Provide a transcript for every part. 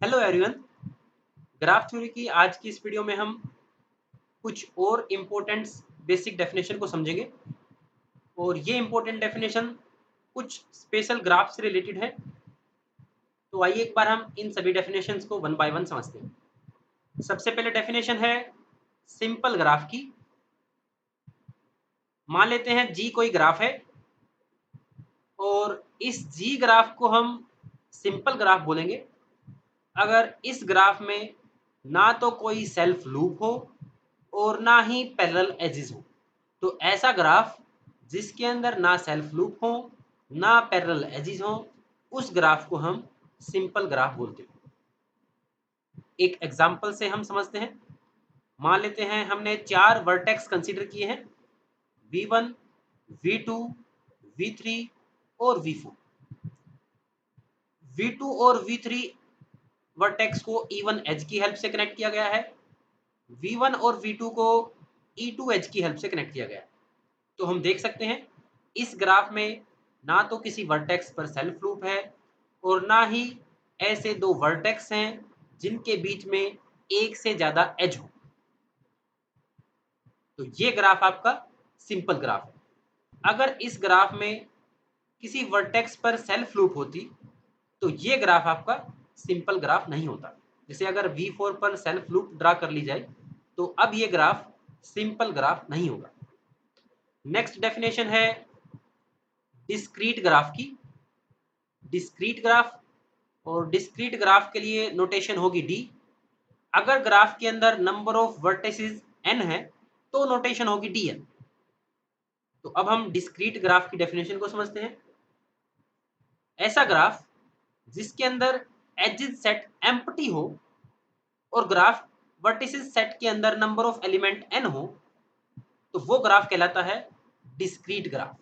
Hello everyone. Graph theory की आज की इस वीडियो में हम कुछ और इम्पोर्टेंट बेसिक डेफिनेशन को समझेंगे और ये इम्पोर्टेंट डेफिनेशन कुछ स्पेशल ग्राफ से रिलेटेड है। तो आइए एक बार हम इन सभी डेफिनेशंस को वन बाय वन समझते हैं। सबसे पहले डेफिनेशन है सिंपल ग्राफ की। मान लेते हैं जी कोई ग्राफ है और इस जी ग्राफ को हम सिंपल ग्राफ बोलेंगे अगर इस ग्राफ में ना तो कोई सेल्फ लूप हो और ना ही पैरेलल एजेस हो। तो ऐसा ग्राफ जिसके अंदर ना सेल्फ लूप हो ना पैरेलल एजेस हो, उस ग्राफ को हम सिंपल ग्राफ बोलते हैं। एक एग्जांपल से हम समझते हैं। मान लेते हैं हमने 4 वर्टेक्स कंसीडर किए हैं, V1, V2, V3 और V4। V2 और V3 वर्टेक्स को E1 एज की हेल्प से कनेक्ट किया गया है, V1 और V2 को E2 एज की हेल्प से कनेक्ट किया गया है। तो हम देख सकते हैं इस ग्राफ में ना तो किसी वर्टेक्स पर सेल्फ लूप है और ना ही ऐसे दो वर्टेक्स हैं जिनके बीच में एक से ज्यादा एज हो। तो ये ग्राफ आपका सिंपल ग्राफ है। अगर इस ग्राफ में किसी वर्टेक्स पर सेल्फ लूप होती तो ये ग्राफ आपका सिंपल ग्राफ नहीं होता। जैसे अगर V4 पर सेल्फ लूप ड्रा कर ली जाए तो अब ये ग्राफ सिंपल ग्राफ नहीं होगा। नेक्स्ट डेफिनेशन है डिस्क्रीट ग्राफ की। डिस्क्रीट ग्राफ और डिस्क्रीट ग्राफ के लिए नोटेशन होगी डी। अगर ग्राफ के अंदर नंबर ऑफ वर्टिसेस n है तो नोटेशन होगी dn। तो अब हम डिस्क्रीट ग्राफ की डेफिनेशन को समझते हैं। ऐसा ग्राफ जिसके अंदर एजेस सेट एम्प्टी हो और ग्राफ वर्टिसेस सेट के अंदर नंबर ऑफ एलिमेंट n हो, तो वो ग्राफ कहलाता है डिस्क्रीट ग्राफ।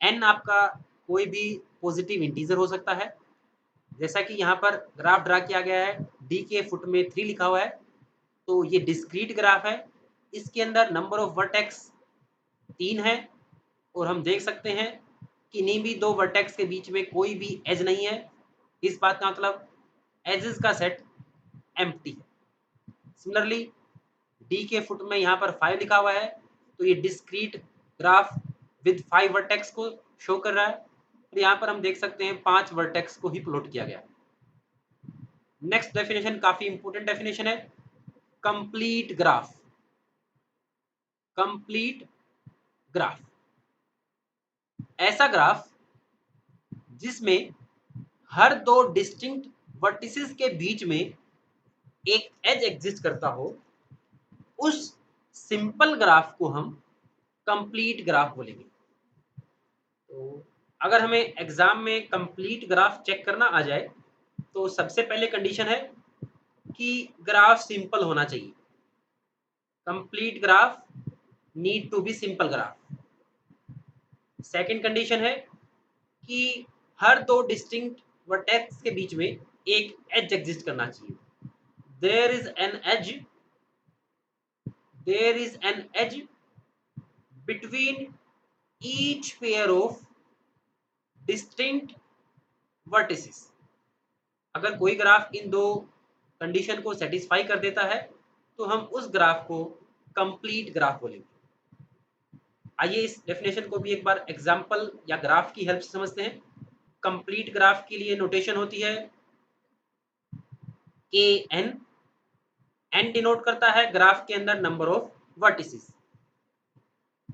n आपका कोई भी पॉजिटिव इंटीजर हो सकता है, जैसा कि यहाँ पर ग्राफ ड्रा किया गया है, डी के फुट में 3 लिखा हुआ है। तो ये डिस्क्रीट ग्राफ है, इसके अंदर नंबर ऑफ वर्टेक्स 3 है और हम देख सकते हैं कि किन्हीं भी दो वर्टेक्स के बीच में कोई भी एज नहीं है। इस बात का मतलब एजेस का सेट एम्प्टी है। सिमिलरली डी के फुट में यहाँ पर 5 लिखा हुआ है, तो ये डिस्क्रीट ग्राफ विद 5 वर्टेक्स को शो कर रहा है और यहाँ पर हम देख सकते हैं 5 वर्टेक्स को ही प्लॉट किया गया है। नेक्स्ट डेफिनेशन काफी इंपोर्टेंट डेफिनेशन है, कंप्लीट ग्राफ। कंप्लीट ग्राफ ऐसा ग्राफ जिसमें हर दो डिस्टिंक्ट वर्टिसेस के बीच में एक एज एग्जिस्ट करता हो, उस सिंपल ग्राफ को हम कंप्लीट ग्राफ बोलेंगे। तो अगर हमें एग्जाम में कंप्लीट ग्राफ चेक करना आ जाए तो सबसे पहले कंडीशन है कि ग्राफ सिंपल होना चाहिए। Complete graph need to be simple graph. Second condition है कि हर दो डिस्टिंक्ट वर्टेक्स के बीच में एक एज एग्जिस्ट करना चाहिए। There is an edge, there is an edge between each pair of distinct vertices. अगर कोई ग्राफ इन दो कंडीशन को सेटिस्फाई कर देता है तो हम उस ग्राफ को कंप्लीट ग्राफ बोलेंगे। आइए इस डेफिनेशन को भी एक बार एग्जांपल या ग्राफ की हेल्प से समझते हैं। कंप्लीट ग्राफ के लिए नोटेशन होती है के एन। एन डिनोट करता है ग्राफ के अंदर नंबर ऑफ वर्टिसेस।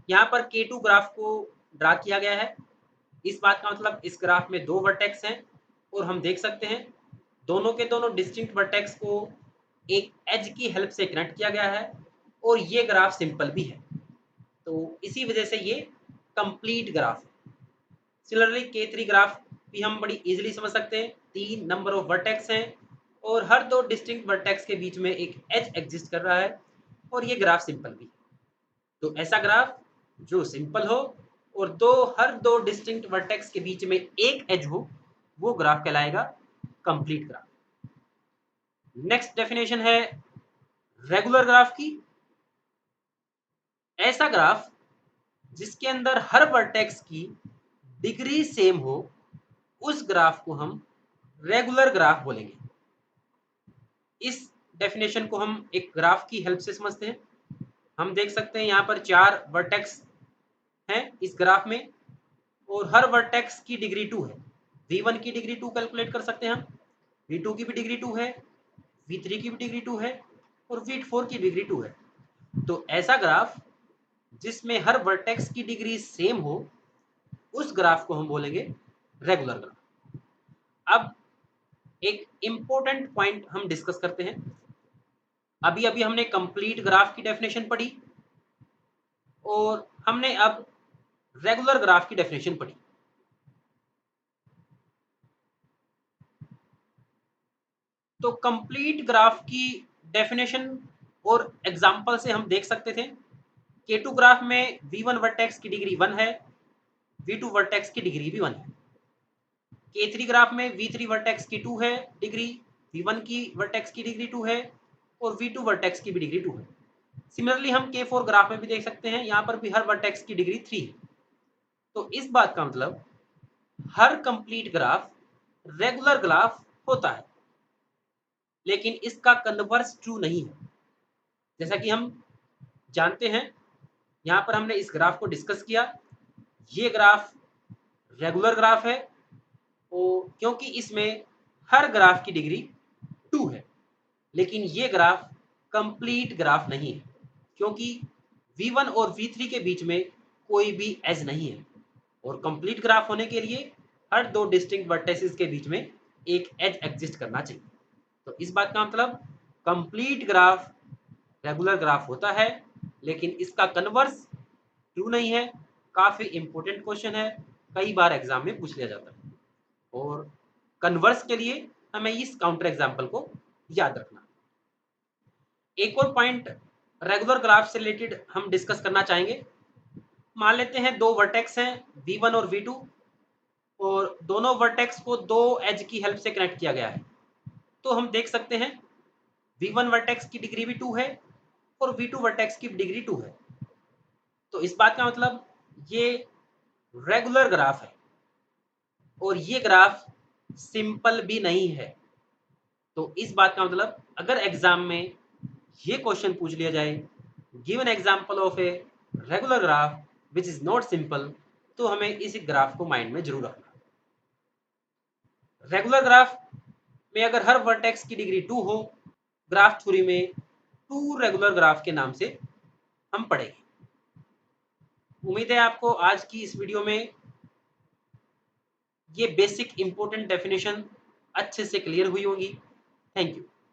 यहाँ पर K2 ग्राफ को ड्रा किया गया है। इस बात का मतलब इस ग्राफ में दो वर्टेक्स हैं और हम देख सकते हैं दोनों के दोनों डिस्टिंक्ट वर्टेक्स को एक एज की हेल्प से कनेक्ट किया गया है और ये ग्राफ सिंपल भी है। तो इसी वजह से ये कंप्लीट ग्राफ है। सिमिलरली K3 ग्राफ भी हम बड़ी इजीली समझ सकते हैं। 3 नंबर ऑफ वर्टेक्स हैं और हर दो डिस्टिंक्ट वर्टेक्स के बीच में एक एज एग्जिस्ट कर रहा है और ये ग्राफ सिंपल भी है। तो ऐसा ग्राफ जो सिंपल हो और हर दो डिस्टिंक्ट वर्टेक्स के बीच में एक एज हो, वो ग्राफ कहलाएगा कंप्लीट ग्राफ। नेक्स्ट डेफिनेशन है रेगुलर ग्राफ की। ऐसा ग्राफ जिसके अंदर हर वर्टेक्स की डिग्री सेम हो, उस ग्राफ को हम रेगुलर ग्राफ बोलेंगे। इस डेफिनेशन को हम एक ग्राफ की हेल्प से समझते हैं। हम देख सकते हैं यहाँ पर 4 वर्टेक्स हैं इस ग्राफ में, और हर वर्टेक्स की डिग्री 2 है। V1 की डिग्री 2 कैलकुलेट कर सकते हैं हम, V2 की भी डिग्री 2 है, V3 की भी डिग्री 2 है, और V4 की डिग्री 2 है। तो ऐसा ग्राफ जिसमें हर वर्टेक्स की डिग्री सेम हो, उस ग्राफ को हम बोलेंगे रेगुलर ग्राफ। अब एक इंपॉर्टेंट पॉइंट हम डिस्कस करते हैं। अभी अभी हमने कंप्लीट ग्राफ की डेफिनेशन पढ़ी, और हमने अब रेगुलर ग्राफ की डेफिनेशन पढ़ी। तो कंप्लीट ग्राफ की डेफिनेशन और एग्जांपल से हम देख सकते थे K2 ग्राफ में V1 वर्टेक्स की डिग्री 1 है, V2 वर्टेक्स की डिग्री भी 1 है। K3 ग्राफ में V3 वर्टेक्स की 2 है डिग्री, V1 की वर्टेक्स की डिग्री 2 है, और V2 वर्टेक्स की भी डिग्री 2 है। सिमिलरली हम K4 ग्राफ में भी देख सकते हैं, यहाँ पर भी हर वर्टेक्स की डिग्री 3 है। तो इस बात का मतलब हर कंप्लीट ग्राफ रेगुलर ग्राफ होता है, लेकिन इसका कन्वर्स ट्रू नहीं है। जैसा कि हम जानते हैं, यहाँ पर हमने इस ग्राफ को डिस्कस किया, ये ग्राफ रेगुलर ग्राफ है, और क्योंकि इसमें हर ग्राफ की डिग्री 2 है। लेकिन ये ग्राफ कंप्लीट ग्राफ नहीं है, क्योंकि V1 और V3 के बीच में कोई भी एज नहीं है, और कंप्लीट ग्राफ होने के लिए हर 2 डिस्टिंक्ट वर्टेसिस के बीच में एक एज एग्जिस्ट करना चाहिए। तो इस बात का मतलब कंप्लीट ग्राफ रेगुलर ग्राफ होता है, लेकिन इसका कन्वर्स ट्रू नहीं है। काफी इंपॉर्टेंट क्वेश्चन है, कई बार एग्जाम में पूछ लिया जाता है, और कन्वर्स के लिए हमें इस काउंटर एग्जाम्पल को याद रखना। एक और पॉइंट रेगुलर ग्राफ से रिलेटेड हम डिस्कस करना चाहेंगे। मान लेते हैं 2 वर्टेक्स हैं V1 और V2, और दोनों वर्टेक्स को 2 एज की हेल्प से कनेक्ट किया गया है। तो हम देख सकते हैं V1 वर्टेक्स की डिग्री भी 2 है, और V2 वर्टेक्स की डिग्री 2 है। तो इस बात का मतलब ये रेगुलर ग्राफ है, और ये ग्राफ सिंपल भी नहीं है। तो इस बात का मतलब अगर एग्जाम में ये क्वेश्चन पूछ लिया जाए, give an example of a regular graph which is not simple, तो हमें इस ग्राफ को माइंड में जरूर रखना। रेगुलर ग्राफ में अगर हर वर्टेक्स की डिग्री 2 हो, ग्राफ थ्योरी में 2 रेगुलर ग्राफ के नाम से हम पढ़ेंगे। उम्मीद है आपको आज की इस वीडियो में ये बेसिक इंपॉर्टेंट डेफिनेशन अच्छे से क्लियर हुई होगी। Thank you.